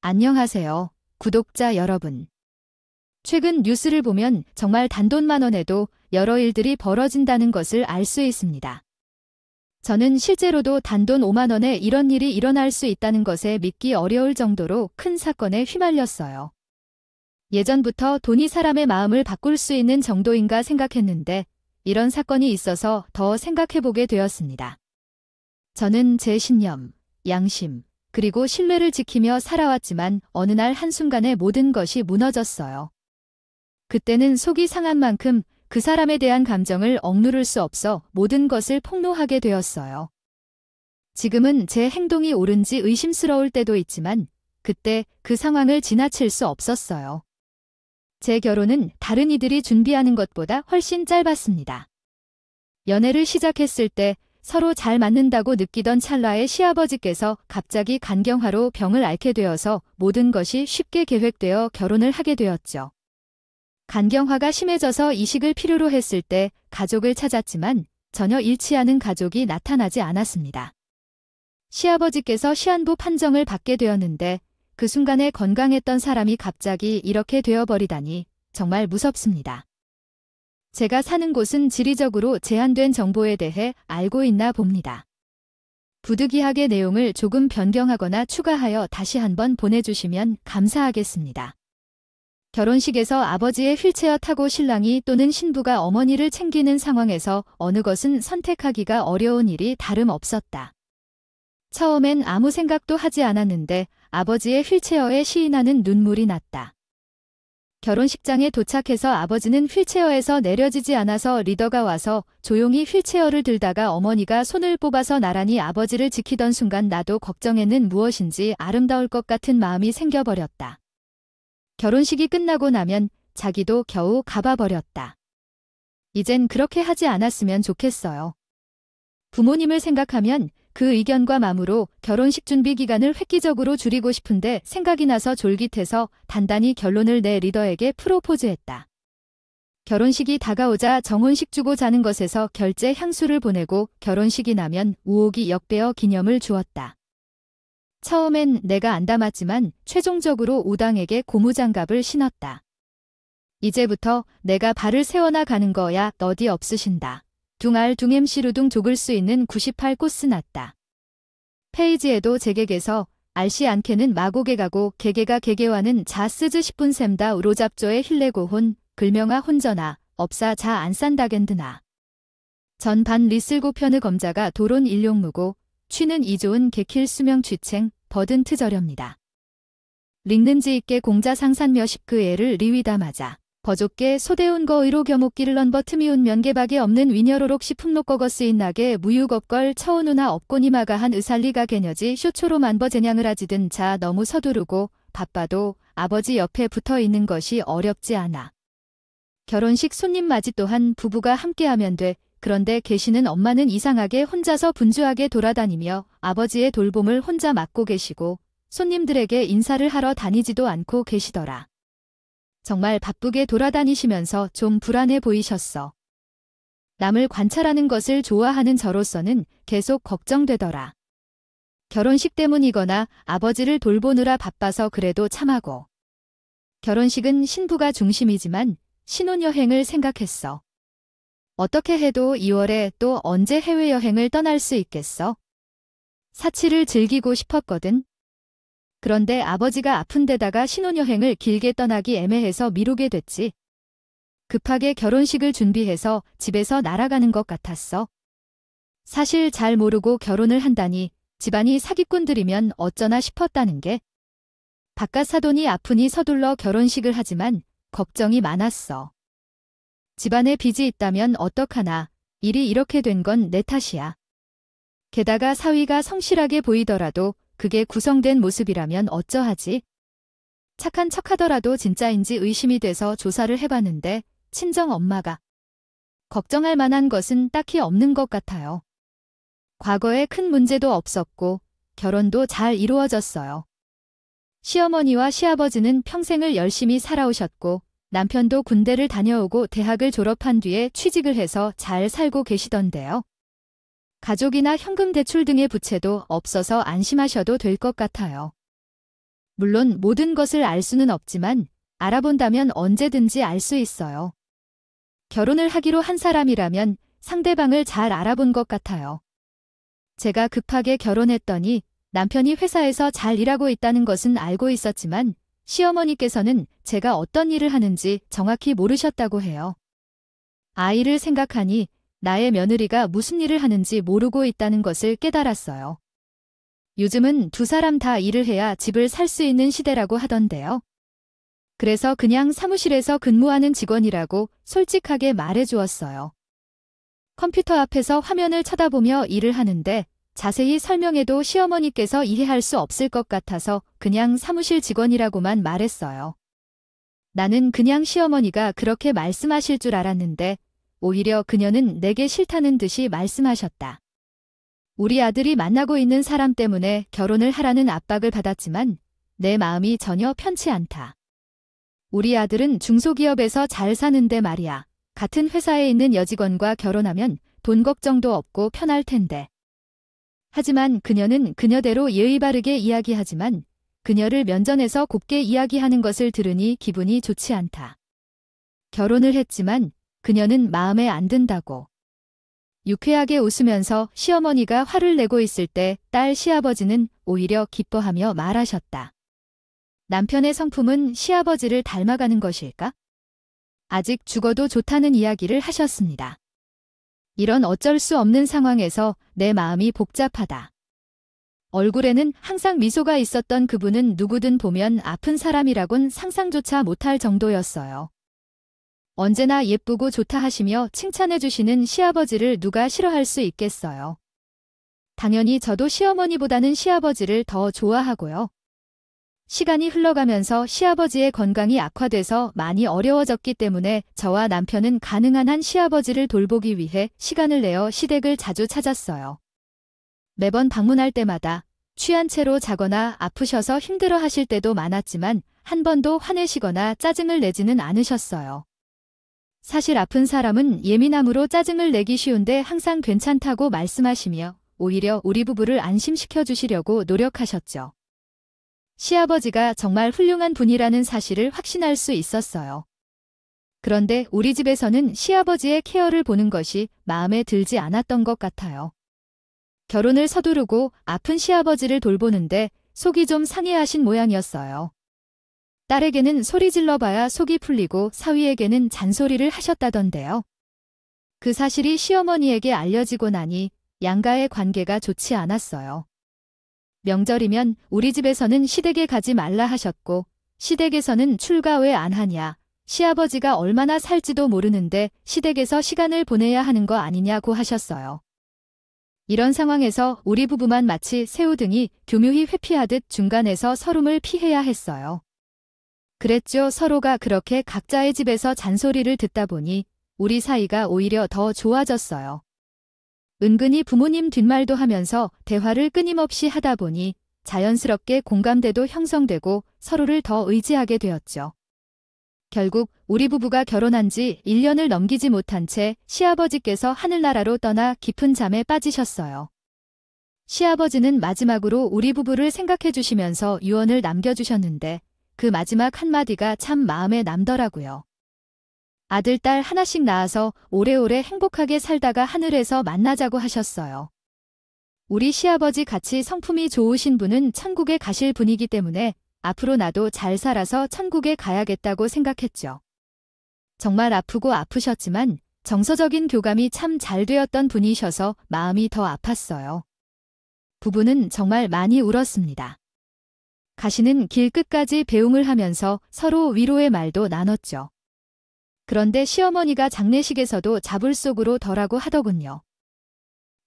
안녕하세요, 구독자 여러분. 최근 뉴스를 보면 정말 단돈 10,000원에도 여러 일들이 벌어진다는 것을 알 수 있습니다. 저는 실제로도 단돈 50,000원에 이런 일이 일어날 수 있다는 것에 믿기 어려울 정도로 큰 사건에 휘말렸어요. 예전부터 돈이 사람의 마음을 바꿀 수 있는 정도인가 생각했는데 이런 사건이 있어서 더 생각해보게 되었습니다. 저는 제 신념, 양심, 그리고 신뢰를 지키며 살아왔지만 어느 날 한순간에 모든 것이 무너졌어요. 그때는 속이 상한 만큼 그 사람에 대한 감정을 억누를 수 없어 모든 것을 폭로하게 되었어요. 지금은 제 행동이 옳은지 의심스러울 때도 있지만 그때 그 상황을 지나칠 수 없었어요. 제 결혼은 다른 이들이 준비하는 것보다 훨씬 짧았습니다. 연애를 시작했을 때 서로 잘 맞는다고 느끼던 찰나에 시아버지께서 갑자기 간경화로 병을 앓게 되어서 모든 것이 쉽게 계획되어 결혼을 하게 되었죠. 간경화가 심해져서 이식을 필요로 했을 때 가족을 찾았지만 전혀 일치하는 가족이 나타나지 않았습니다. 시아버지께서 시한부 판정을 받게 되었는데 그 순간에 건강했던 사람이 갑자기 이렇게 되어버리다니 정말 무섭습니다. 제가 사는 곳은 지리적으로 제한된 정보에 대해 알고 있나 봅니다. 부득이하게 내용을 조금 변경하거나 추가하여 다시 한번 보내주시면 감사하겠습니다. 결혼식에서 아버지의 휠체어 타고 신랑이 또는 신부가 어머니를 챙기는 상황에서 어느 것은 선택하기가 어려운 일이 다름없었다. 처음엔 아무 생각도 하지 않았는데 아버지의 휠체어에 시인하는 눈물이 났다. 결혼식장에 도착해서 아버지는 휠체어에서 내려지지 않아서 리더가 와서 조용히 휠체어를 들다가 어머니가 손을 뽑아서 나란히 아버지를 지키던 순간 나도 걱정에는 무엇인지 아름다울 것 같은 마음이 생겨버렸다. 결혼식이 끝나고 나면 자기도 겨우 가봐버렸다. 이젠 그렇게 하지 않았으면 좋겠어요. 부모님을 생각하면 그 의견과 마음으로 결혼식 준비 기간을 획기적으로 줄이고 싶은데 생각이 나서 졸깃해서 단단히 결론을 내 리더에게 프로포즈했다. 결혼식이 다가오자 정혼식 주고 자는 것에서 결제 향수를 보내고 결혼식이 나면 우옥이 역배어 기념을 주었다. 처음엔 내가 안 담았지만 최종적으로 우당에게 고무장갑을 신었다. 이제부터 내가 발을 세워나가는 거야 너디 없으신다. 둥알 둥엠시루둥 족을 수 있는 98코스 났다. 페이지에도 제객에서 알씨 않게는 마고개 가고 개개가 개개와는 자 쓰즈 10분 셈다 우로잡조의 힐레고혼 글명아 혼전아 업사 자 안산다겐드나 전반 리슬고 편의 검자가 도론 일용무고 취는 이조은 개킬 수명 취챙 버든 트저렵니다. 링는지 있게 공자 상산며 십그 애를 리위다 맞아 버족게 소대운 거의로 겸옥기를 런버트미운 면개박에 없는 위녀로록 시품록거거 쓰인나게 무유겁걸 처우누나 업고니마가 한 의살리가 개녀지 쇼초로 만버제냥을 하지든 자 너무 서두르고 바빠도 아버지 옆에 붙어있는 것이 어렵지 않아. 결혼식 손님 맞이 또한 부부가 함께하면 돼. 그런데 계시는 엄마는 이상하게 혼자서 분주하게 돌아다니며 아버지의 돌봄을 혼자 맡고 계시고 손님들에게 인사를 하러 다니지도 않고 계시더라. 정말 바쁘게 돌아다니시면서 좀 불안해 보이셨어. 남을 관찰하는 것을 좋아하는 저로서는 계속 걱정되더라. 결혼식 때문이거나 아버지를 돌보느라 바빠서 그래도 참하고. 결혼식은 신부가 중심이지만 신혼여행을 생각했어. 어떻게 해도 2월에 또 언제 해외여행을 떠날 수 있겠어? 사치를 즐기고 싶었거든. 그런데 아버지가 아픈 데다가 신혼여행을 길게 떠나기 애매해서 미루게 됐지. 급하게 결혼식을 준비해서 집에서 날아가는 것 같았어. 사실 잘 모르고 결혼을 한다니 집안이 사기꾼들이면 어쩌나 싶었다는 게. 바깥 사돈이 아프니 서둘러 결혼식을 하지만 걱정이 많았어. 집안에 빚이 있다면 어떡하나. 일이 이렇게 된 건 내 탓이야. 게다가 사위가 성실하게 보이더라도 그게 구성된 모습이라면 어쩌하지? 착한 척하더라도 진짜인지 의심이 돼서 조사를 해봤는데 친정 엄마가 걱정할 만한 것은 딱히 없는 것 같아요. 과거에 큰 문제도 없었고 결혼도 잘 이루어졌어요. 시어머니와 시아버지는 평생을 열심히 살아오셨고 남편도 군대를 다녀오고 대학을 졸업한 뒤에 취직을 해서 잘 살고 계시던데요. 가족이나 현금 대출 등의 부채도 없어서 안심하셔도 될 것 같아요. 물론 모든 것을 알 수는 없지만 알아본다면 언제든지 알 수 있어요. 결혼을 하기로 한 사람이라면 상대방을 잘 알아본 것 같아요. 제가 급하게 결혼했더니 남편이 회사에서 잘 일하고 있다는 것은 알고 있었지만 시어머니께서는 제가 어떤 일을 하는지 정확히 모르셨다고 해요. 아이를 생각하니 나의 며느리가 무슨 일을 하는지 모르고 있다는 것을 깨달았어요. 요즘은 두 사람 다 일을 해야 집을 살 수 있는 시대라고 하던데요. 그래서 그냥 사무실에서 근무하는 직원이라고 솔직하게 말해 주었어요. 컴퓨터 앞에서 화면을 쳐다보며 일을 하는데 자세히 설명해도 시어머니께서 이해할 수 없을 것 같아서 그냥 사무실 직원이라고만 말했어요. 나는 그냥 시어머니가 그렇게 말씀하실 줄 알았는데 오히려 그녀는 내게 싫다는 듯이 말씀하셨다. 우리 아들이 만나고 있는 사람 때문에 결혼을 하라는 압박을 받았지만 내 마음이 전혀 편치 않다. 우리 아들은 중소기업에서 잘 사는데 말이야. 같은 회사에 있는 여직원과 결혼하면 돈 걱정도 없고 편할 텐데. 하지만 그녀는 그녀대로 예의 바르게 이야기하지만 그녀를 면전에서 곱게 이야기하는 것을 들으니 기분이 좋지 않다. 결혼을 했지만 그녀는 마음에 안 든다고. 유쾌하게 웃으면서 시어머니가 화를 내고 있을 때 딸 시아버지는 오히려 기뻐하며 말하셨다. 남편의 성품은 시아버지를 닮아가는 것일까? 아직 죽어도 좋다는 이야기를 하셨습니다. 이런 어쩔 수 없는 상황에서 내 마음이 복잡하다. 얼굴에는 항상 미소가 있었던 그분은 누구든 보면 아픈 사람이라곤 상상조차 못할 정도였어요. 언제나 예쁘고 좋다 하시며 칭찬해 주시는 시아버지를 누가 싫어할 수 있겠어요. 당연히 저도 시어머니보다는 시아버지를 더 좋아하고요. 시간이 흘러가면서 시아버지의 건강이 악화돼서 많이 어려워졌기 때문에 저와 남편은 가능한 한 시아버지를 돌보기 위해 시간을 내어 시댁을 자주 찾았어요. 매번 방문할 때마다 취한 채로 자거나 아프셔서 힘들어 하실 때도 많았지만 한 번도 화내시거나 짜증을 내지는 않으셨어요. 사실 아픈 사람은 예민함으로 짜증을 내기 쉬운데 항상 괜찮다고 말씀하시며 오히려 우리 부부를 안심시켜 주시려고 노력하셨죠. 시아버지가 정말 훌륭한 분이라는 사실을 확신할 수 있었어요. 그런데 우리 집에서는 시아버지의 케어를 보는 것이 마음에 들지 않았던 것 같아요. 결혼을 서두르고 아픈 시아버지를 돌보는데 속이 좀 상해하신 모양이었어요. 딸에게는 소리 질러봐야 속이 풀리고 사위에게는 잔소리를 하셨다던데요. 그 사실이 시어머니에게 알려지고 나니 양가의 관계가 좋지 않았어요. 명절이면 우리 집에서는 시댁에 가지 말라 하셨고 시댁에서는 출가 왜 안 하냐, 시아버지가 얼마나 살지도 모르는데 시댁에서 시간을 보내야 하는 거 아니냐고 하셨어요. 이런 상황에서 우리 부부만 마치 새우등이 교묘히 회피하듯 중간에서 서름을 피해야 했어요. 그랬죠. 서로가 그렇게 각자의 집에서 잔소리를 듣다 보니 우리 사이가 오히려 더 좋아졌어요. 은근히 부모님 뒷말도 하면서 대화를 끊임없이 하다 보니 자연스럽게 공감대도 형성되고 서로를 더 의지하게 되었죠. 결국 우리 부부가 결혼한 지 1년을 넘기지 못한 채 시아버지께서 하늘나라로 떠나 깊은 잠에 빠지셨어요. 시아버지는 마지막으로 우리 부부를 생각해 주시면서 유언을 남겨주셨는데 그 마지막 한마디가 참 마음에 남더라고요. 아들, 딸 하나씩 낳아서 오래오래 행복하게 살다가 하늘에서 만나자고 하셨어요. 우리 시아버지 같이 성품이 좋으신 분은 천국에 가실 분이기 때문에 앞으로 나도 잘 살아서 천국에 가야겠다고 생각했죠. 정말 아프고 아프셨지만 정서적인 교감이 참 잘 되었던 분이셔서 마음이 더 아팠어요. 부부는 정말 많이 울었습니다. 가시는 길 끝까지 배웅을 하면서 서로 위로의 말도 나눴죠. 그런데 시어머니가 장례식에서도 자불 속으로 덜하고 하더군요.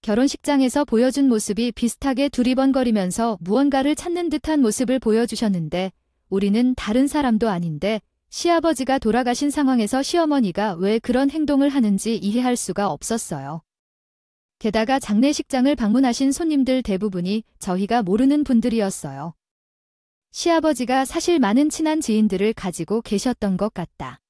결혼식장에서 보여준 모습이 비슷하게 두리번거리면서 무언가를 찾는 듯한 모습을 보여주셨는데 우리는 다른 사람도 아닌데 시아버지가 돌아가신 상황에서 시어머니가 왜 그런 행동을 하는지 이해할 수가 없었어요. 게다가 장례식장을 방문하신 손님들 대부분이 저희가 모르는 분들이었어요. 시아버지가 사실 많은 친한 지인들을 가지고 계셨던 것 같다.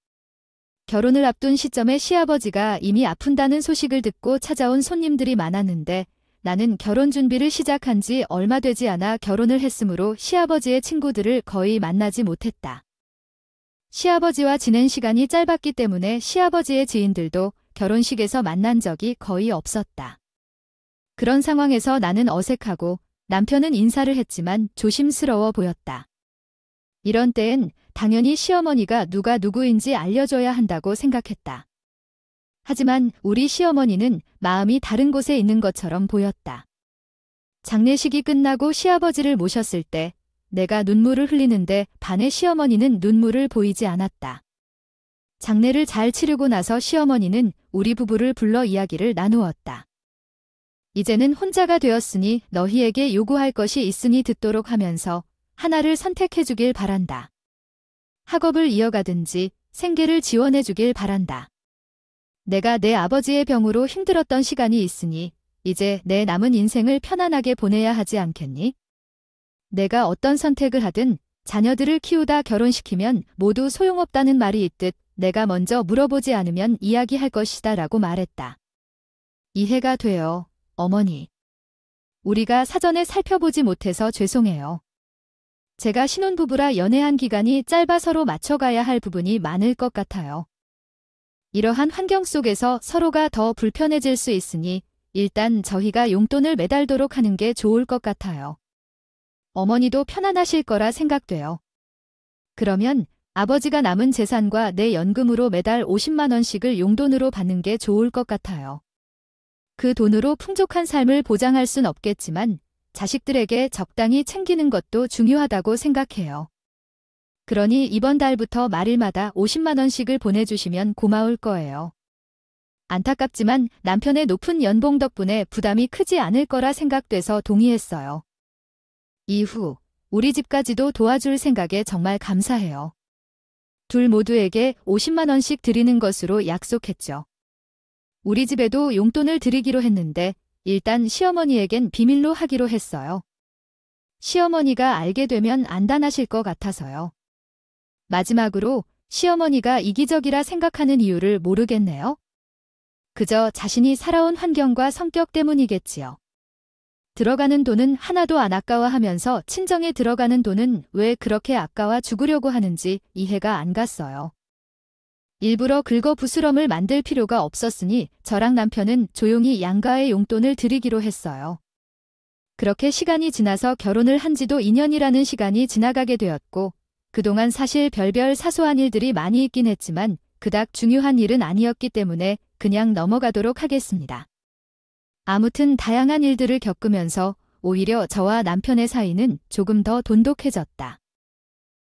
결혼을 앞둔 시점에 시아버지가 이미 아픈다는 소식을 듣고 찾아온 손님들이 많았는데 나는 결혼 준비를 시작한 지 얼마 되지 않아 결혼을 했으므로 시아버지의 친구들을 거의 만나지 못했다. 시아버지와 지낸 시간이 짧았기 때문에 시아버지의 지인들도 결혼식에서 만난 적이 거의 없었다. 그런 상황에서 나는 어색하고 남편은 인사를 했지만 조심스러워 보였다. 이런 때엔 당연히 시어머니가 누가 누구인지 알려줘야 한다고 생각했다. 하지만 우리 시어머니는 마음이 다른 곳에 있는 것처럼 보였다. 장례식이 끝나고 시아버지를 모셨을 때 내가 눈물을 흘리는데 반의 시어머니는 눈물을 보이지 않았다. 장례를 잘 치르고 나서 시어머니는 우리 부부를 불러 이야기를 나누었다. 이제는 혼자가 되었으니 너희에게 요구할 것이 있으니 듣도록 하면서 하나를 선택해 주길 바란다. 학업을 이어가든지 생계를 지원해 주길 바란다. 내가 내 아버지의 병으로 힘들었던 시간이 있으니 이제 내 남은 인생을 편안하게 보내야 하지 않겠니? 내가 어떤 선택을 하든 자녀들을 키우다 결혼시키면 모두 소용없다는 말이 있듯 내가 먼저 물어보지 않으면 이야기할 것이다 라고 말했다. 이해가 돼요, 어머니. 우리가 사전에 살펴보지 못해서 죄송해요. 제가 신혼부부라 연애한 기간이 짧아 서로 맞춰가야 할 부분이 많을 것 같아요. 이러한 환경 속에서 서로가 더 불편해질 수 있으니 일단 저희가 용돈을 매달도록 하는 게 좋을 것 같아요. 어머니도 편안하실 거라 생각돼요. 그러면 아버지가 남은 재산과 내 연금으로 매달 50만 원씩을 용돈으로 받는 게 좋을 것 같아요. 그 돈으로 풍족한 삶을 보장할 순 없겠지만 자식들에게 적당히 챙기는 것도 중요하다고 생각해요. 그러니 이번 달부터 말일마다 50만 원씩을 보내주시면 고마울 거예요. 안타깝지만 남편의 높은 연봉 덕분에 부담이 크지 않을 거라 생각돼서 동의했어요. 이후 우리 집까지도 도와줄 생각에 정말 감사해요. 둘 모두에게 50만 원씩 드리는 것으로 약속했죠. 우리 집에도 용돈을 드리기로 했는데 일단 시어머니에겐 비밀로 하기로 했어요. 시어머니가 알게 되면 안단하실 것 같아서요. 마지막으로 시어머니가 이기적이라 생각하는 이유를 모르겠네요. 그저 자신이 살아온 환경과 성격 때문이겠지요. 들어가는 돈은 하나도 안 아까워하면서 친정에 들어가는 돈은 왜 그렇게 아까워 죽으려고 하는지 이해가 안 갔어요. 일부러 긁어부스럼을 만들 필요가 없었으니 저랑 남편은 조용히 양가의 용돈을 드리기로 했어요. 그렇게 시간이 지나서 결혼을 한 지도 2년이라는 시간이 지나가게 되었고 그동안 사실 별별 사소한 일들이 많이 있긴 했지만 그닥 중요한 일은 아니었기 때문에 그냥 넘어가도록 하겠습니다. 아무튼 다양한 일들을 겪으면서 오히려 저와 남편의 사이는 조금 더 돈독해졌다.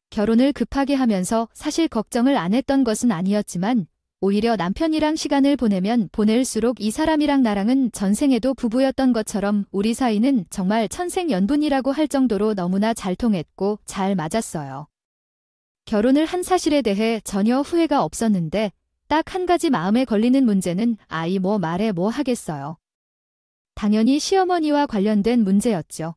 결혼을 급하게 하면서 사실 걱정을 안 했던 것은 아니었지만 오히려 남편이랑 시간을 보내면 보낼수록 이 사람이랑 나랑은 전생에도 부부였던 것처럼 우리 사이는 정말 천생연분이라고 할 정도로 너무나 잘 통했고 잘 맞았어요. 결혼을 한 사실에 대해 전혀 후회가 없었는데 딱 한 가지 마음에 걸리는 문제는 아이 뭐 말해 뭐 하겠어요. 당연히 시어머니와 관련된 문제였죠.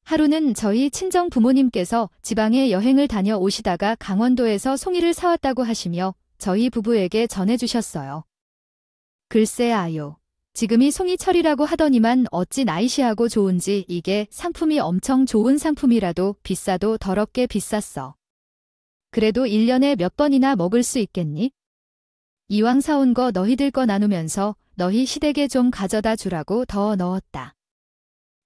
하루는 저희 친정 부모님께서 지방에 여행을 다녀오시다가 강원도에서 송이를 사왔다고 하시며 저희 부부에게 전해주셨어요. 글쎄 아요. 지금이 송이철이라고 하더니만 어찌 나이시하고 좋은지 이게 상품이 엄청 좋은 상품이라도 비싸도 더럽게 비쌌어. 그래도 1년에 몇 번이나 먹을 수 있겠니? 이왕 사온 거 너희들 거 나누면서 너희 시댁에 좀 가져다 주라고 더 넣었다.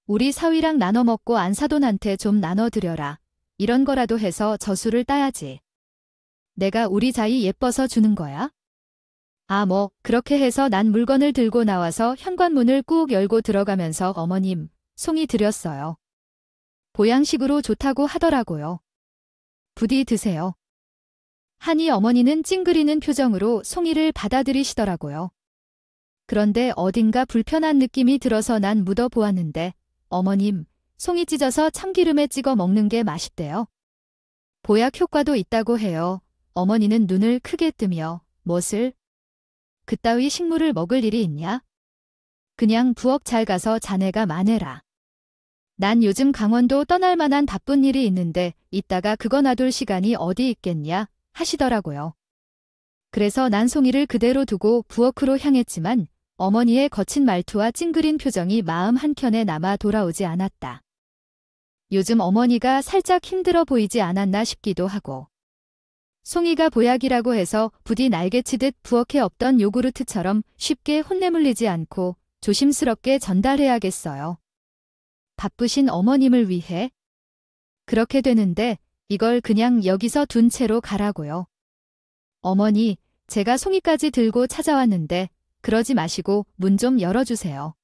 우리 사위랑 나눠 먹고 안사돈한테 좀 나눠드려라. 이런 거라도 해서 저수를 따야지. 내가 우리 자이 예뻐서 주는 거야? 아 뭐 그렇게 해서 난 물건을 들고 나와서 현관문을 꾹 열고 들어가면서 어머님, 송이 드렸어요. 보양식으로 좋다고 하더라고요. 부디 드세요. 하니 어머니는 찡그리는 표정으로 송이를 받아들이시더라고요. 그런데 어딘가 불편한 느낌이 들어서 난 묻어보았는데 어머님, 송이 찢어서 참기름에 찍어 먹는 게 맛있대요. 보약 효과도 있다고 해요. 어머니는 눈을 크게 뜨며 무엇을? 그따위 식물을 먹을 일이 있냐? 그냥 부엌 잘 가서 자네가 마내라. 난 요즘 강원도 떠날 만한 바쁜 일이 있는데 이따가 그거 놔둘 시간이 어디 있겠냐 하시더라고요. 그래서 난 송이를 그대로 두고 부엌으로 향했지만 어머니의 거친 말투와 찡그린 표정이 마음 한켠에 남아 돌아오지 않았다. 요즘 어머니가 살짝 힘들어 보이지 않았나 싶기도 하고. 송이가 보약이라고 해서 부디 날개치듯 부엌에 없던 요구르트처럼 쉽게 혼내물리지 않고 조심스럽게 전달해야겠어요. 바쁘신 어머님을 위해. 그렇게 되는데 이걸 그냥 여기서 둔 채로 가라고요. 어머니, 제가 송이까지 들고 찾아왔는데 그러지 마시고 문 좀 열어주세요.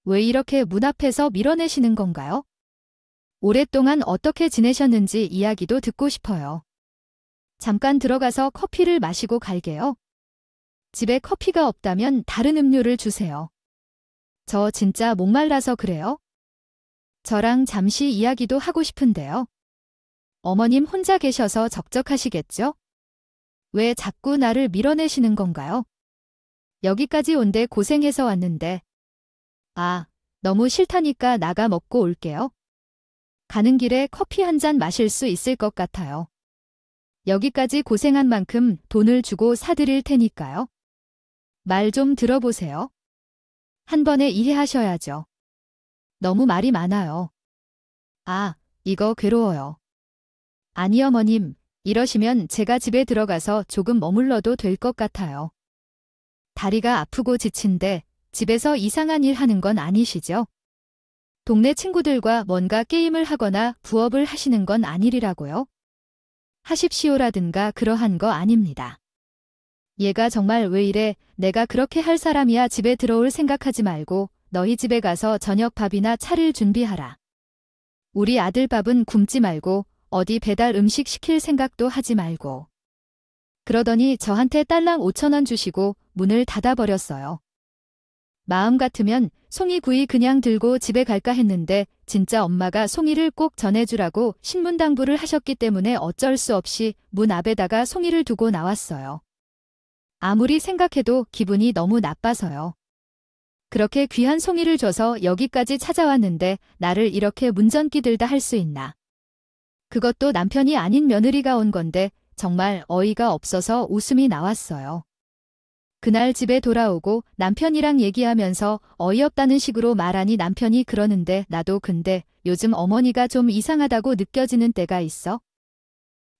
왜 이렇게 문 앞에서 밀어내시는 건가요? 오랫동안 어떻게 지내셨는지 이야기도 듣고 싶어요. 잠깐 들어가서 커피를 마시고 갈게요. 집에 커피가 없다면 다른 음료를 주세요. 저 진짜 목말라서 그래요? 저랑 잠시 이야기도 하고 싶은데요. 어머님 혼자 계셔서 적적하시겠죠? 왜 자꾸 나를 밀어내시는 건가요? 여기까지 온데 고생해서 왔는데. 아, 너무 싫다니까 나가 먹고 올게요. 가는 길에 커피 한 잔 마실 수 있을 것 같아요. 여기까지 고생한 만큼 돈을 주고 사드릴 테니까요. 말 좀 들어보세요. 한 번에 이해하셔야죠. 너무 말이 많아요. 아, 이거 괴로워요. 아니 어머님, 이러시면 제가 집에 들어가서 조금 머물러도 될 것 같아요. 다리가 아프고 지친데 집에서 이상한 일 하는 건 아니시죠? 동네 친구들과 뭔가 게임을 하거나 부업을 하시는 건 아니리라고요? 하십시오라든가 그러한 거 아닙니다. 얘가 정말 왜 이래, 내가 그렇게 할 사람이야. 집에 들어올 생각하지 말고 너희 집에 가서 저녁 밥이나 차를 준비하라. 우리 아들 밥은 굶지 말고 어디 배달 음식 시킬 생각도 하지 말고. 그러더니 저한테 딸랑 5,000원 주시고 문을 닫아버렸어요. 마음 같으면 송이구이 그냥 들고 집에 갈까 했는데 진짜 엄마가 송이를 꼭 전해주라고 신문당부를 하셨기 때문에 어쩔 수 없이 문 앞에다가 송이를 두고 나왔어요. 아무리 생각해도 기분이 너무 나빠서요. 그렇게 귀한 송이를 줘서 여기까지 찾아왔는데 나를 이렇게 문전 끼들다 할 수 있나. 그것도 남편이 아닌 며느리가 온 건데 정말 어이가 없어서 웃음이 나왔어요. 그날 집에 돌아오고 남편이랑 얘기하면서 어이없다는 식으로 말하니 남편이 그러는데 나도 근데 요즘 어머니가 좀 이상하다고 느껴지는 때가 있어.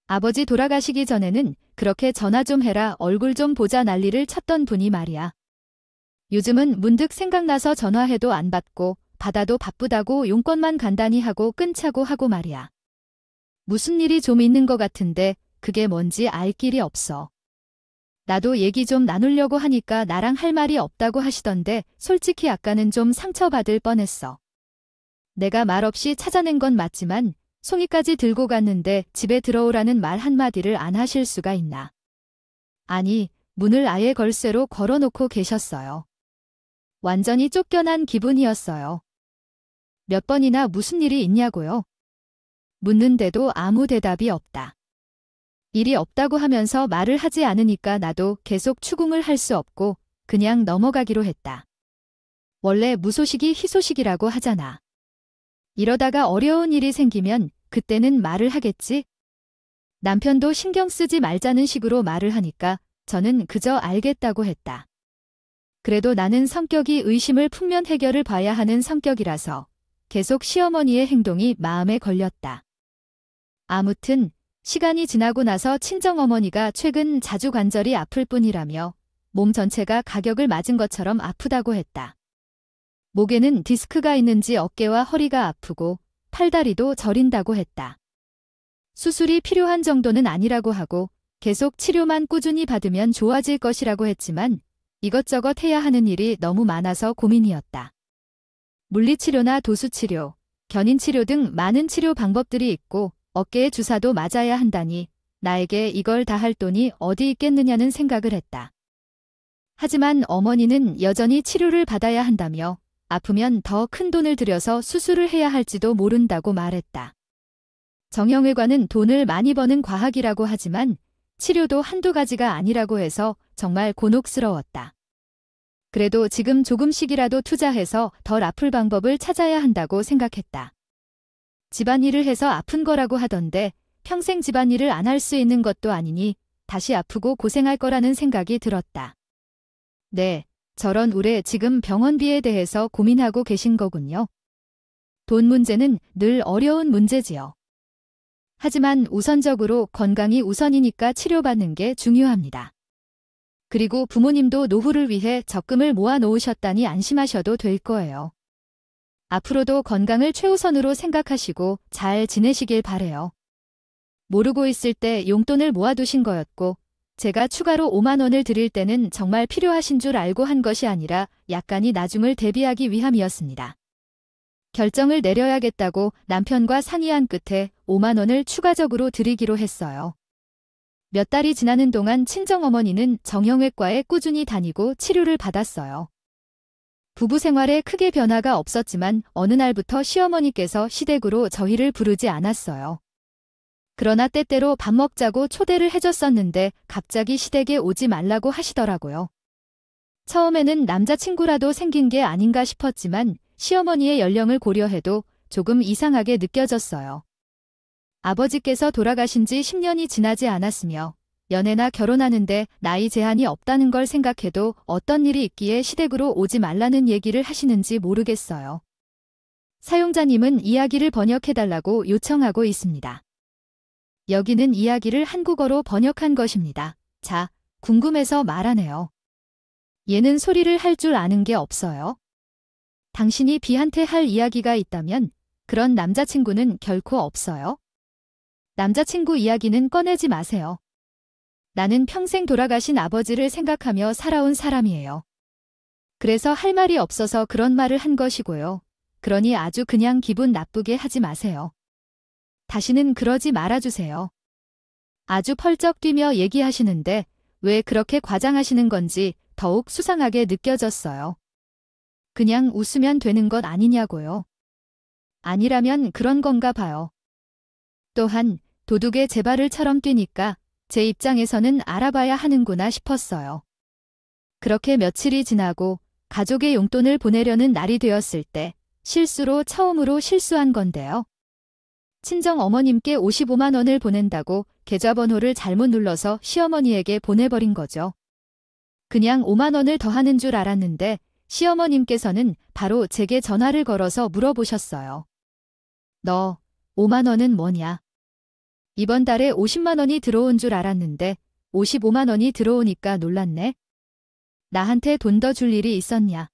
아버지 돌아가시기 전에는 그렇게 전화 좀 해라 얼굴 좀 보자 난리를 쳤던 분이 말이야. 요즘은 문득 생각나서 전화해도 안 받고 받아도 바쁘다고 용건만 간단히 하고 끊자고 하고 말이야. 무슨 일이 좀 있는 것 같은데 그게 뭔지 알 길이 없어. 나도 얘기 좀 나누려고 하니까 나랑 할 말이 없다고 하시던데 솔직히 아까는 좀 상처받을 뻔했어. 내가 말없이 찾아낸 건 맞지만 송이까지 들고 갔는데 집에 들어오라는 말 한마디를 안 하실 수가 있나. 아니, 문을 아예 걸쇠로 걸어놓고 계셨어요. 완전히 쫓겨난 기분이었어요. 몇 번이나 무슨 일이 있냐고요? 묻는데도 아무 대답이 없다. 일이 없다고 하면서 말을 하지 않으니까 나도 계속 추궁을 할 수 없고 그냥 넘어가기로 했다. 원래 무소식이 희소식이라고 하잖아. 이러다가 어려운 일이 생기면 그때는 말을 하겠지? 남편도 신경 쓰지 말자는 식으로 말을 하니까 저는 그저 알겠다고 했다. 그래도 나는 성격이 의심을 풀면 해결을 봐야 하는 성격이라서 계속 시어머니의 행동이 마음에 걸렸다. 아무튼 시간이 지나고 나서 친정어머니가 최근 자주 관절이 아플 뿐이라며 몸 전체가 가격을 맞은 것처럼 아프다고 했다. 목에는 디스크가 있는지 어깨와 허리가 아프고 팔다리도 저린다고 했다. 수술이 필요한 정도는 아니라고 하고 계속 치료만 꾸준히 받으면 좋아질 것이라고 했지만 이것저것 해야 하는 일이 너무 많아서 고민이었다. 물리치료나 도수치료, 견인치료 등 많은 치료 방법들이 있고 어깨에 주사도 맞아야 한다니 나에게 이걸 다 할 돈이 어디 있겠느냐는 생각을 했다. 하지만 어머니는 여전히 치료를 받아야 한다며 아프면 더 큰 돈을 들여서 수술을 해야 할지도 모른다고 말했다. 정형외과는 돈을 많이 버는 과학이라고 하지만 치료도 한두 가지가 아니라고 해서 정말 곤혹스러웠다. 그래도 지금 조금씩이라도 투자해서 덜 아플 방법을 찾아야 한다고 생각했다. 집안일을 해서 아픈 거라고 하던데 평생 집안일을 안 할 수 있는 것도 아니니 다시 아프고 고생할 거라는 생각이 들었다. 네, 저런 우레 지금 병원비에 대해서 고민하고 계신 거군요. 돈 문제는 늘 어려운 문제지요. 하지만 우선적으로 건강이 우선이니까 치료받는 게 중요합니다. 그리고 부모님도 노후를 위해 적금을 모아 놓으셨다니 안심하셔도 될 거예요. 앞으로도 건강을 최우선으로 생각하시고 잘 지내시길 바래요. 모르고 있을 때 용돈을 모아두신 거였고 제가 추가로 5만 원을 드릴 때는 정말 필요하신 줄 알고 한 것이 아니라 약간의 나중을 대비하기 위함이었습니다. 결정을 내려야겠다고 남편과 상의한 끝에 5만 원을 추가적으로 드리기로 했어요. 몇 달이 지나는 동안 친정어머니는 정형외과에 꾸준히 다니고 치료를 받았어요. 부부 생활에 크게 변화가 없었지만 어느 날부터 시어머니께서 시댁으로 저희를 부르지 않았어요. 그러나 때때로 밥 먹자고 초대를 해줬었는데 갑자기 시댁에 오지 말라고 하시더라고요. 처음에는 남자친구라도 생긴 게 아닌가 싶었지만 시어머니의 연령을 고려해도 조금 이상하게 느껴졌어요. 아버지께서 돌아가신 지 10년이 지나지 않았으며 연애나 결혼하는데 나이 제한이 없다는 걸 생각해도 어떤 일이 있기에 시댁으로 오지 말라는 얘기를 하시는지 모르겠어요. 사용자님은 이야기를 번역해달라고 요청하고 있습니다. 여기는 이야기를 한국어로 번역한 것입니다. 자, 궁금해서 말하네요. 얘는 소리를 할 줄 아는 게 없어요. 당신이 B한테 할 이야기가 있다면 그런 남자친구는 결코 없어요. 남자친구 이야기는 꺼내지 마세요. 나는 평생 돌아가신 아버지를 생각하며 살아온 사람이에요. 그래서 할 말이 없어서 그런 말을 한 것이고요. 그러니 아주 그냥 기분 나쁘게 하지 마세요. 다시는 그러지 말아주세요. 아주 펄쩍 뛰며 얘기하시는데 왜 그렇게 과장하시는 건지 더욱 수상하게 느껴졌어요. 그냥 웃으면 되는 것 아니냐고요. 아니라면 그런 건가 봐요. 또한 도둑의 재발을처럼 뛰니까 제 입장에서는 알아봐야 하는구나 싶었어요. 그렇게 며칠이 지나고 가족의 용돈을 보내려는 날이 되었을 때 실수로 처음으로 실수한 건데요. 친정 어머님께 55만 원을 보낸다고 계좌번호를 잘못 눌러서 시어머니에게 보내버린 거죠. 그냥 5만 원을 더 하는 줄 알았는데 시어머님께서는 바로 제게 전화를 걸어서 물어보셨어요. 너 5만 원은 뭐냐? 이번 달에 50만 원이 들어온 줄 알았는데 55만 원이 들어오니까 놀랐네. 나한테 돈 더 줄 일이 있었냐?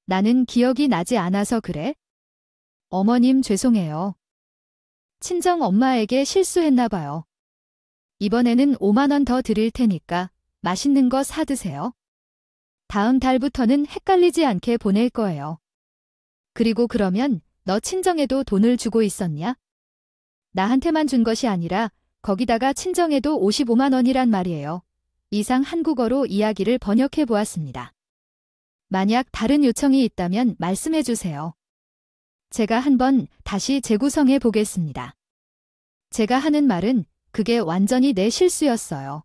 나는 기억이 나지 않아서 그래? 어머님 죄송해요. 친정 엄마에게 실수했나 봐요. 이번에는 5만 원 더 드릴 테니까 맛있는 거 사드세요. 다음 달부터는 헷갈리지 않게 보낼 거예요. 그리고 그러면 너 친정에도 돈을 주고 있었냐? 나한테만 준 것이 아니라 거기다가 친정에도 55만 원이란 말이에요. 이상 한국어로 이야기를 번역해 보았습니다. 만약 다른 요청이 있다면 말씀해 주세요. 제가 한번 다시 재구성해 보겠습니다. 제가 하는 말은 그게 완전히 내 실수였어요.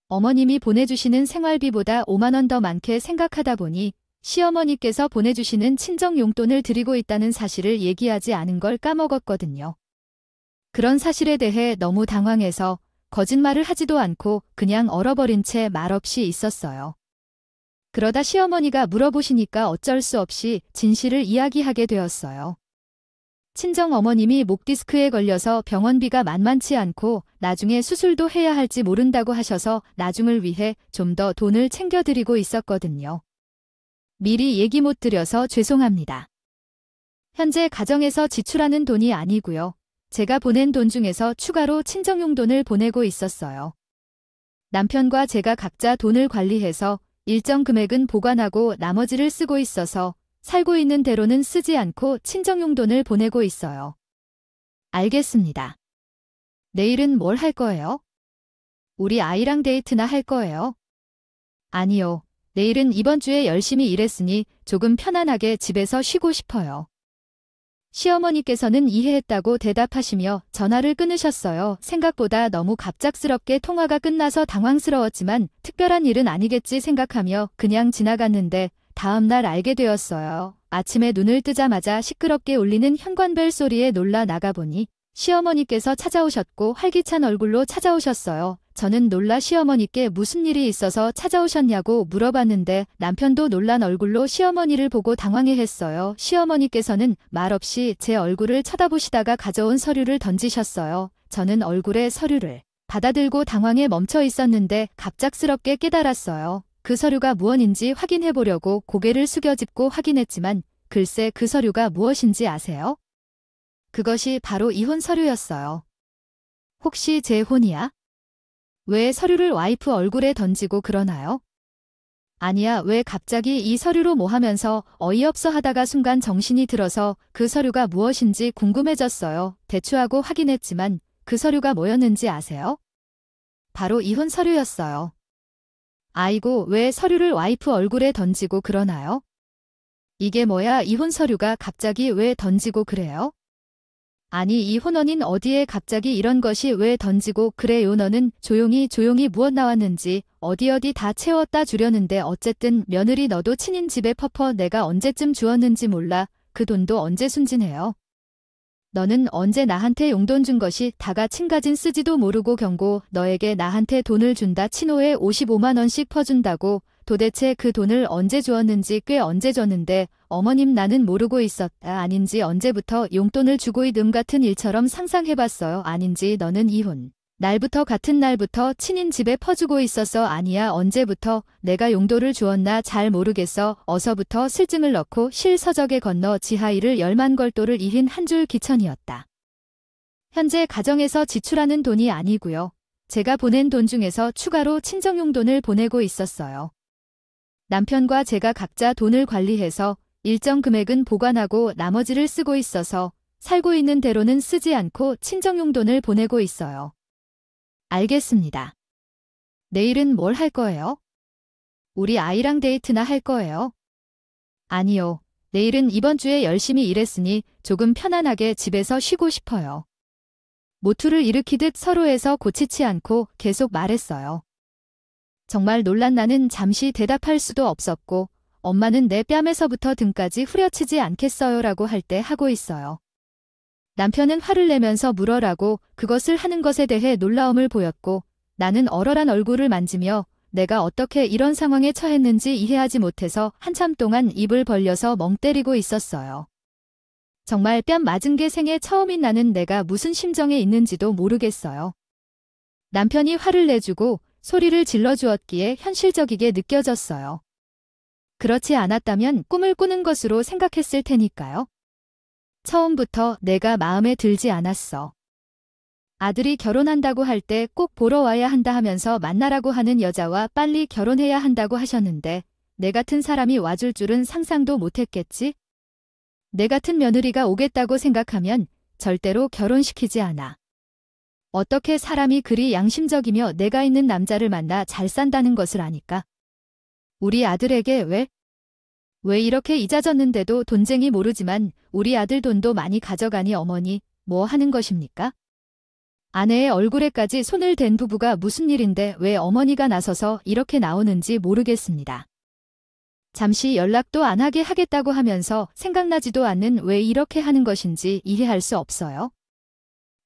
어머님이 보내주시는 생활비보다 5만 원 더 많게 생각하다 보니 시어머니께서 보내주시는 친정 용돈을 드리고 있다는 사실을 얘기하지 않은 걸 까먹었거든요. 그런 사실에 대해 너무 당황해서 거짓말을 하지도 않고 그냥 얼어버린 채 말없이 있었어요. 그러다 시어머니가 물어보시니까 어쩔 수 없이 진실을 이야기하게 되었어요. 친정 어머님이 목 디스크에 걸려서 병원비가 만만치 않고 나중에 수술도 해야 할지 모른다고 하셔서 나중을 위해 좀 더 돈을 챙겨드리고 있었거든요. 미리 얘기 못 드려서 죄송합니다. 현재 가정에서 지출하는 돈이 아니고요. 제가 보낸 돈 중에서 추가로 친정 용돈을 보내고 있었어요. 남편과 제가 각자 돈을 관리해서 일정 금액은 보관하고 나머지를 쓰고 있어서 살고 있는 대로는 쓰지 않고 친정 용돈을 보내고 있어요. 알겠습니다. 내일은 뭘 할 거예요? 우리 아이랑 데이트나 할 거예요? 아니요. 내일은 이번 주에 열심히 일했으니 조금 편안하게 집에서 쉬고 싶어요. 시어머니께서는 이해했다고 대답하시며 전화를 끊으셨어요. 생각보다 너무 갑작스럽게 통화가 끝나서 당황스러웠지만 특별한 일은 아니겠지 생각하며 그냥 지나갔는데 다음 날 알게 되었어요. 아침에 눈을 뜨자마자 시끄럽게 울리는 현관벨 소리에 놀라 나가보니 시어머니께서 찾아오셨고 활기찬 얼굴로 찾아오셨어요. 저는 놀라 시어머니께 무슨 일이 있어서 찾아오셨냐고 물어봤는데 남편도 놀란 얼굴로 시어머니를 보고 당황해했어요. 시어머니께서는 말없이 제 얼굴을 쳐다보시다가 가져온 서류를 던지셨어요. 저는 얼굴에 서류를 받아들고 당황해 멈춰 있었는데 갑작스럽게 깨달았어요. 그 서류가 무엇인지 확인해 보려고 고개를 숙여짚고 확인했지만 글쎄 그 서류가 무엇인지 아세요? 그것이 바로 이혼 서류였어요. 혹시 제 혼이야? 왜 서류를 와이프 얼굴에 던지고 그러나요? 아니야, 왜 갑자기 이 서류로 뭐 하면서 어이없어 하다가 순간 정신이 들어서 그 서류가 무엇인지 궁금해졌어요. 대추하고 확인했지만 그 서류가 뭐였는지 아세요? 바로 이혼 서류였어요. 아이고, 왜 서류를 와이프 얼굴에 던지고 그러나요? 이게 뭐야, 이혼 서류가 갑자기 왜 던지고 그래요? 아니, 이 혼원인 어디에 갑자기 이런 것이 왜 던지고 그래요? 너는 조용히 무엇 나왔는지 어디 다 채웠다 주려는데 어쨌든 며느리 너도 친인 집에 퍼퍼 내가 언제쯤 주었는지 몰라. 그 돈도 언제 순진해요? 너는 언제 나한테 용돈 준 것이 다가 친가진 쓰지도 모르고 경고 너에게 나한테 돈을 준다 친호에 55만 원씩 퍼준다고 도대체 그 돈을 언제 주었는지 꽤 언제 줬는데 어머님 나는 모르고 있었다. 아닌지 언제부터 용돈을 주고 이듬 같은 일처럼 상상해봤어요. 아닌지 너는 이혼 날부터 같은 날부터 친인 집에 퍼주고 있었어. 아니야 언제부터 내가 용돈을 주었나 잘 모르겠어. 어서부터 실증을 넣고 실서적에 건너 지하일을 10만 걸도를 이힌 한 줄 기천이었다. 현재 가정에서 지출하는 돈이 아니고요. 제가 보낸 돈 중에서 추가로 친정용돈을 보내고 있었어요. 남편과 제가 각자 돈을 관리해서 일정 금액은 보관하고 나머지를 쓰고 있어서 살고 있는 대로는 쓰지 않고 친정용돈을 보내고 있어요. 알겠습니다. 내일은 뭘 할 거예요? 우리 아이랑 데이트나 할 거예요? 아니요. 내일은 이번 주에 열심히 일했으니 조금 편안하게 집에서 쉬고 싶어요. 모투를 일으키듯 서로에서 고치지 않고 계속 말했어요. 정말 놀란 나는 잠시 대답할 수도 없었고 엄마는 내 뺨에서부터 등까지 후려치지 않겠어요 라고 할 때 하고 있어요. 남편은 화를 내면서 물어라고 그것을 하는 것에 대해 놀라움을 보였고 나는 얼얼한 얼굴을 만지며 내가 어떻게 이런 상황에 처했는지 이해하지 못해서 한참 동안 입을 벌려서 멍 때리고 있었어요. 정말 뺨 맞은 게 생애 처음인 나는 내가 무슨 심정에 있는지도 모르겠어요. 남편이 화를 내주고 소리를 질러주었기에 현실적이게 느껴졌어요. 그렇지 않았다면 꿈을 꾸는 것으로 생각했을 테니까요. 처음부터 내가 마음에 들지 않았어. 아들이 결혼한다고 할 때 꼭 보러 와야 한다 하면서 만나라고 하는 여자와 빨리 결혼해야 한다고 하셨는데 내 같은 사람이 와줄 줄은 상상도 못했겠지? 내 같은 며느리가 오겠다고 생각하면 절대로 결혼시키지 않아. 어떻게 사람이 그리 양심적이며 내가 있는 남자를 만나 잘 산다는 것을 아니까? 우리 아들에게 왜 이렇게 이자졌는데도 돈쟁이 모르지만 우리 아들 돈도 많이 가져가니 어머니 뭐 하는 것입니까? 아내의 얼굴에까지 손을 댄 부부가 무슨 일인데 왜 어머니가 나서서 이렇게 나오는지 모르겠습니다. 잠시 연락도 안 하게 하겠다고 하면서 생각나지도 않는 왜 이렇게 하는 것인지 이해할 수 없어요.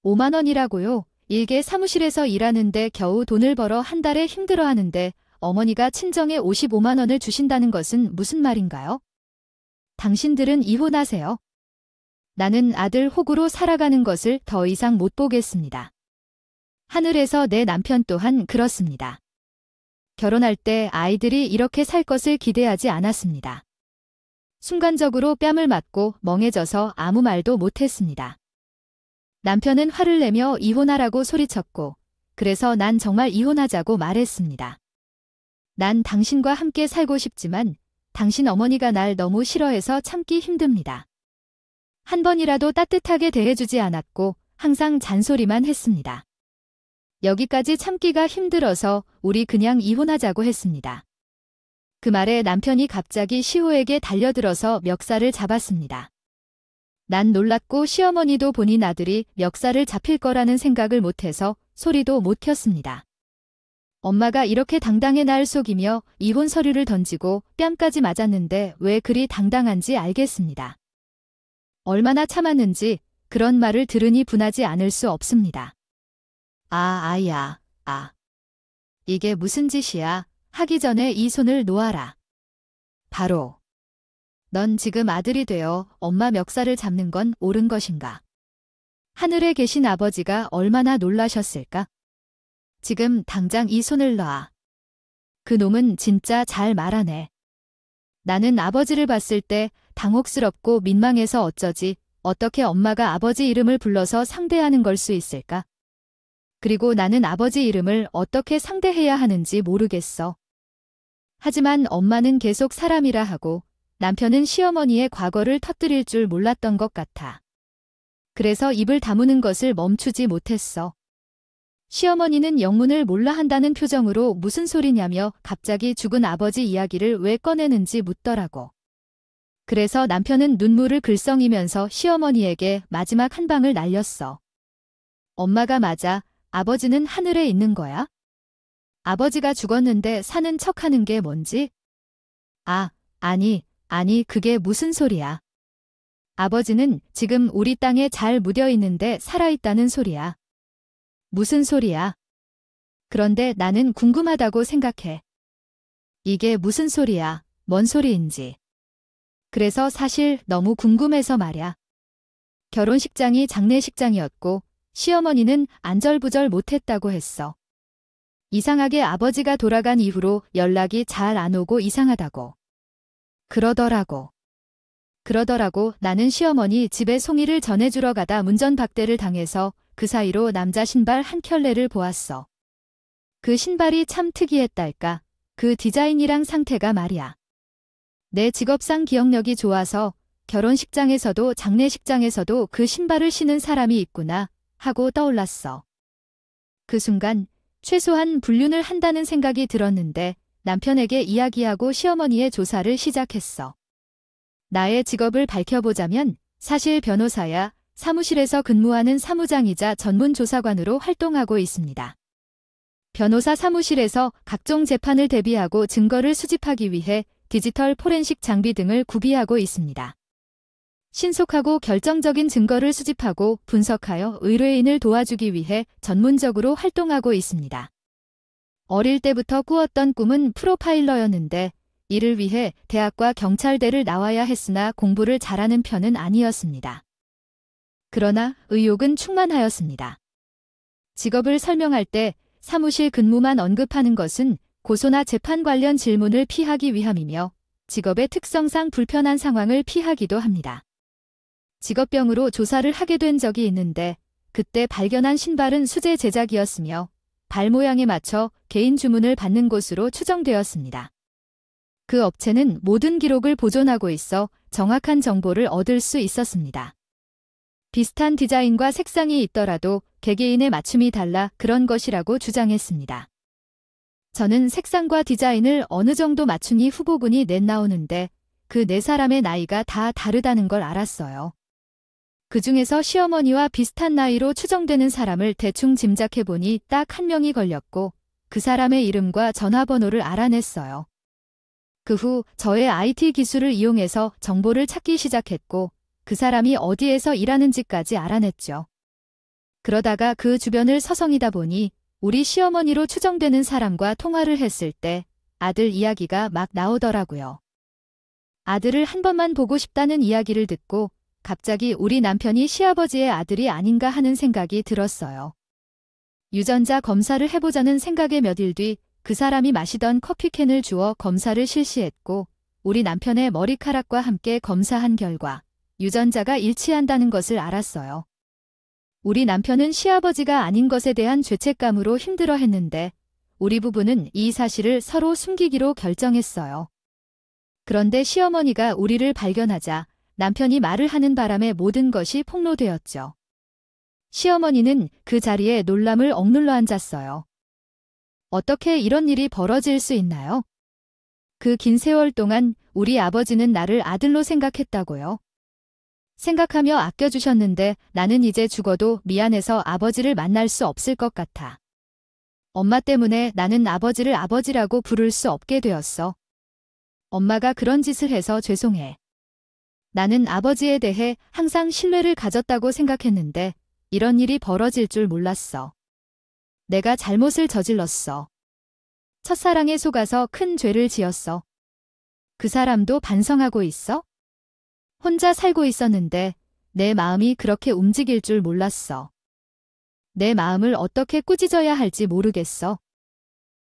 5만 원이라고요? 일개 사무실에서 일하는데 겨우 돈을 벌어 한 달에 힘들어하는데 어머니가 친정에 55만 원을 주신다는 것은 무슨 말인가요? 당신들은 이혼하세요. 나는 아들 호구로 살아가는 것을 더 이상 못 보겠습니다. 하늘에서 내 남편 또한 그렇습니다. 결혼할 때 아이들이 이렇게 살 것을 기대하지 않았습니다. 순간적으로 뺨을 맞고 멍해져서 아무 말도 못했습니다. 남편은 화를 내며 이혼하라고 소리쳤고 그래서 난 정말 이혼하자고 말했습니다. 난 당신과 함께 살고 싶지만 당신 어머니가 날 너무 싫어해서 참기 힘듭니다. 한 번이라도 따뜻하게 대해주지 않았고 항상 잔소리만 했습니다. 여기까지 참기가 힘들어서 우리 그냥 이혼하자고 했습니다. 그 말에 남편이 갑자기 시호에게 달려들어서 멱살을 잡았습니다. 난 놀랐고 시어머니도 본인 아들이 멱살을 잡힐 거라는 생각을 못해서 소리도 못 켰습니다. 엄마가 이렇게 당당해 날 속이며 이혼 서류를 던지고 뺨까지 맞았는데 왜 그리 당당한지 알겠습니다. 얼마나 참았는지 그런 말을 들으니 분하지 않을 수 없습니다. 아야. 이게 무슨 짓이야? 하기 전에 이 손을 놓아라. 바로. 넌 지금 아들이 되어 엄마 멱살을 잡는 건 옳은 것인가? 하늘에 계신 아버지가 얼마나 놀라셨을까? 지금 당장 이 손을 놔. 그 놈은 진짜 잘 말하네. 나는 아버지를 봤을 때 당혹스럽고 민망해서 어쩌지, 어떻게 엄마가 아버지 이름을 불러서 상대하는 걸 수 있을까? 그리고 나는 아버지 이름을 어떻게 상대해야 하는지 모르겠어. 하지만 엄마는 계속 사람이라 하고 남편은 시어머니의 과거를 터뜨릴 줄 몰랐던 것 같아. 그래서 입을 다무는 것을 멈추지 못했어. 시어머니는 영문을 몰라 한다는 표정으로 무슨 소리냐며 갑자기 죽은 아버지 이야기를 왜 꺼내는지 묻더라고. 그래서 남편은 눈물을 글썽이면서 시어머니에게 마지막 한 방을 날렸어. 엄마가 맞아. 아버지는 하늘에 있는 거야? 아버지가 죽었는데 사는 척하는 게 뭔지? 아니, 그게 무슨 소리야. 아버지는 지금 우리 땅에 잘 묻어 있는데 살아있다는 소리야. 무슨 소리야? 그런데 나는 궁금하다고 생각해. 이게 무슨 소리야, 뭔 소리인지. 그래서 사실 너무 궁금해서 말야. 결혼식장이 장례식장이었고 시어머니는 안절부절 못했다고 했어. 이상하게 아버지가 돌아간 이후로 연락이 잘 안 오고 이상하다고. 그러더라고. 나는 시어머니 집에 송이를 전해주러 가다 문전박대를 당해서 그 사이로 남자 신발 한 켤레를 보았어. 그 신발이 참 특이했달까. 그 디자인이랑 상태가 말이야. 내 직업상 기억력이 좋아서 결혼식장에서도 장례식장에서도 그 신발을 신은 사람이 있구나 하고 떠올랐어. 그 순간 최소한 불륜을 한다는 생각이 들었는데 남편에게 이야기하고 시어머니의 조사를 시작했어. 나의 직업을 밝혀보자면 사실 변호사야. 사무실에서 근무하는 사무장이자 전문조사관으로 활동하고 있습니다. 변호사 사무실에서 각종 재판을 대비하고 증거를 수집하기 위해 디지털 포렌식 장비 등을 구비하고 있습니다. 신속하고 결정적인 증거를 수집하고 분석하여 의뢰인을 도와주기 위해 전문적으로 활동하고 있습니다. 어릴 때부터 꾸었던 꿈은 프로파일러였는데 이를 위해 대학과 경찰대를 나와야 했으나 공부를 잘하는 편은 아니었습니다. 그러나 의욕은 충만하였습니다. 직업을 설명할 때 사무실 근무만 언급하는 것은 고소나 재판 관련 질문을 피하기 위함이며 직업의 특성상 불편한 상황을 피하기도 합니다. 직업병으로 조사를 하게 된 적이 있는데 그때 발견한 신발은 수제 제작이었으며 발 모양에 맞춰 개인 주문을 받는 곳으로 추정되었습니다. 그 업체는 모든 기록을 보존하고 있어 정확한 정보를 얻을 수 있었습니다. 비슷한 디자인과 색상이 있더라도 개개인의 맞춤이 달라 그런 것이라고 주장했습니다. 저는 색상과 디자인을 어느 정도 맞추니 후보군이 넷 나오는데 그 네 사람의 나이가 다 다르다는 걸 알았어요. 그 중에서 시어머니와 비슷한 나이로 추정되는 사람을 대충 짐작해보니 딱 한 명이 걸렸고 그 사람의 이름과 전화번호를 알아냈어요. 그 후 저의 IT 기술을 이용해서 정보를 찾기 시작했고 그 사람이 어디에서 일하는지까지 알아냈죠. 그러다가 그 주변을 서성이다 보니 우리 시어머니로 추정되는 사람과 통화를 했을 때 아들 이야기가 막 나오더라고요. 아들을 한 번만 보고 싶다는 이야기를 듣고 갑자기 우리 남편이 시아버지의 아들이 아닌가 하는 생각이 들었어요. 유전자 검사를 해보자는 생각에 몇 일 뒤 그 사람이 마시던 커피캔을 주워 검사를 실시했고 우리 남편의 머리카락과 함께 검사한 결과 유전자가 일치한다는 것을 알았어요. 우리 남편은 시아버지가 아닌 것에 대한 죄책감으로 힘들어했는데 우리 부부는 이 사실을 서로 숨기기로 결정했어요. 그런데 시어머니가 우리를 발견하자 남편이 말을 하는 바람에 모든 것이 폭로되었죠. 시어머니는 그 자리에 놀람을 억눌러 앉았어요. 어떻게 이런 일이 벌어질 수 있나요? 그 긴 세월 동안 우리 아버지는 나를 아들로 생각했다고요. 생각하며 아껴주셨는데 나는 이제 죽어도 미안해서 아버지를 만날 수 없을 것 같아. 엄마 때문에 나는 아버지를 아버지라고 부를 수 없게 되었어. 엄마가 그런 짓을 해서 죄송해. 나는 아버지에 대해 항상 신뢰를 가졌다고 생각했는데 이런 일이 벌어질 줄 몰랐어. 내가 잘못을 저질렀어. 첫사랑에 속아서 큰 죄를 지었어. 그 사람도 반성하고 있어? 혼자 살고 있었는데 내 마음이 그렇게 움직일 줄 몰랐어. 내 마음을 어떻게 꾸짖어야 할지 모르겠어.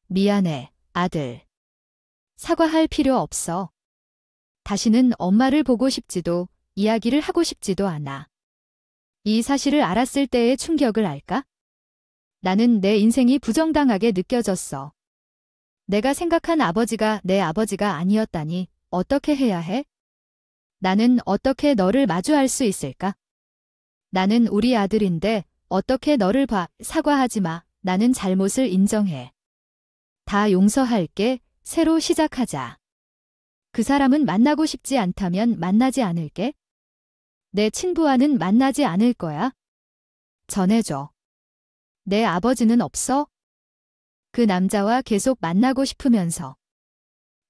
미안해, 아들. 사과할 필요 없어. 다시는 엄마를 보고 싶지도 이야기를 하고 싶지도 않아. 이 사실을 알았을 때의 충격을 알까? 나는 내 인생이 부정당하게 느껴졌어. 내가 생각한 아버지가 내 아버지가 아니었다니 어떻게 해야 해? 나는 어떻게 너를 마주할 수 있을까? 나는 우리 아들인데 어떻게 너를 봐. 사과하지 마. 나는 잘못을 인정해. 다 용서할게. 새로 시작하자. 그 사람은 만나고 싶지 않다면 만나지 않을게. 내 친부와는 만나지 않을 거야. 전해줘. 내 아버지는 없어? 그 남자와 계속 만나고 싶으면서.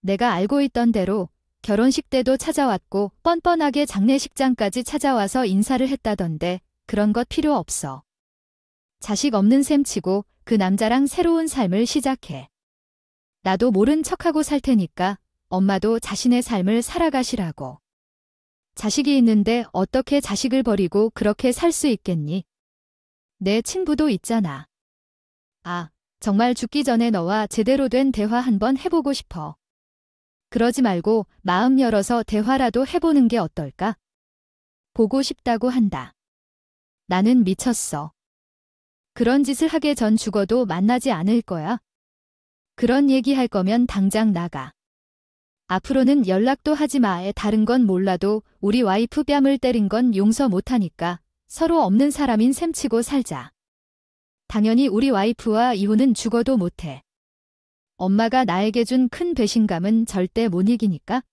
내가 알고 있던 대로 결혼식 때도 찾아왔고 뻔뻔하게 장례식장까지 찾아와서 인사를 했다던데 그런 것 필요 없어. 자식 없는 셈 치고 그 남자랑 새로운 삶을 시작해. 나도 모른 척하고 살 테니까 엄마도 자신의 삶을 살아가시라고. 자식이 있는데 어떻게 자식을 버리고 그렇게 살 수 있겠니? 내 친부도 있잖아. 아, 정말 죽기 전에 너와 제대로 된 대화 한번 해보고 싶어. 그러지 말고 마음 열어서 대화라도 해보는 게 어떨까? 보고 싶다고 한다. 나는 미쳤어. 그런 짓을 하게 전 죽어도 만나지 않을 거야. 그런 얘기 할 거면 당장 나가. 앞으로는 연락도 하지 마. 다른 건 몰라도 우리 와이프 뺨을 때린 건 용서 못하니까 서로 없는 사람인 셈 치고 살자. 당연히 우리 와이프와 이혼은 죽어도 못해. 엄마가 나에게 준 큰 배신감은 절대 못 이기니까.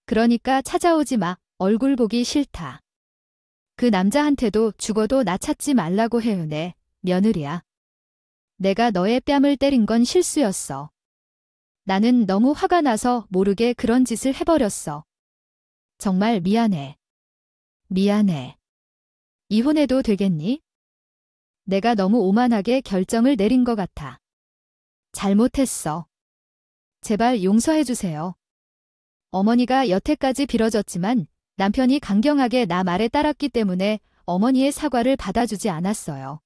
그러니까 찾아오지 마. 얼굴 보기 싫다. 그 남자한테도 죽어도 나 찾지 말라고 해요. 내 며느리야. 내가 너의 뺨을 때린 건 실수였어. 나는 너무 화가 나서 모르게 그런 짓을 해버렸어. 정말 미안해. 미안해. 이혼해도 되겠니? 내가 너무 오만하게 결정을 내린 것 같아. 잘못했어. 제발 용서해주세요. 어머니가 여태까지 빌어줬지만 남편이 강경하게 나 말에 따랐기 때문에 어머니의 사과를 받아주지 않았어요.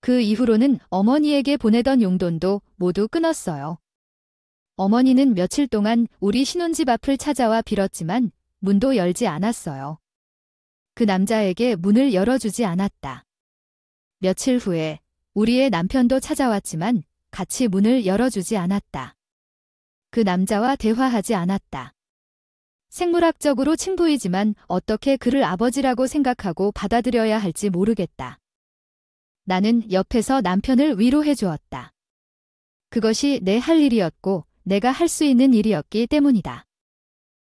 그 이후로는 어머니에게 보내던 용돈도 모두 끊었어요. 어머니는 며칠 동안 우리 신혼집 앞을 찾아와 빌었지만 문도 열지 않았어요. 그 남자에게 문을 열어주지 않았다. 며칠 후에 우리의 남편도 찾아왔지만 같이 문을 열어주지 않았다. 그 남자와 대화하지 않았다. 생물학적으로 친부이지만 어떻게 그를 아버지라고 생각하고 받아들여야 할지 모르겠다. 나는 옆에서 남편을 위로해 주었다. 그것이 내 할 일이었고 내가 할 수 있는 일이었기 때문이다.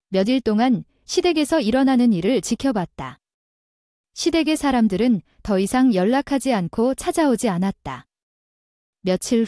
몇 일 동안 시댁에서 일어나는 일을 지켜봤다. 시댁의 사람들은 더 이상 연락하지 않고 찾아오지 않았다. 며칠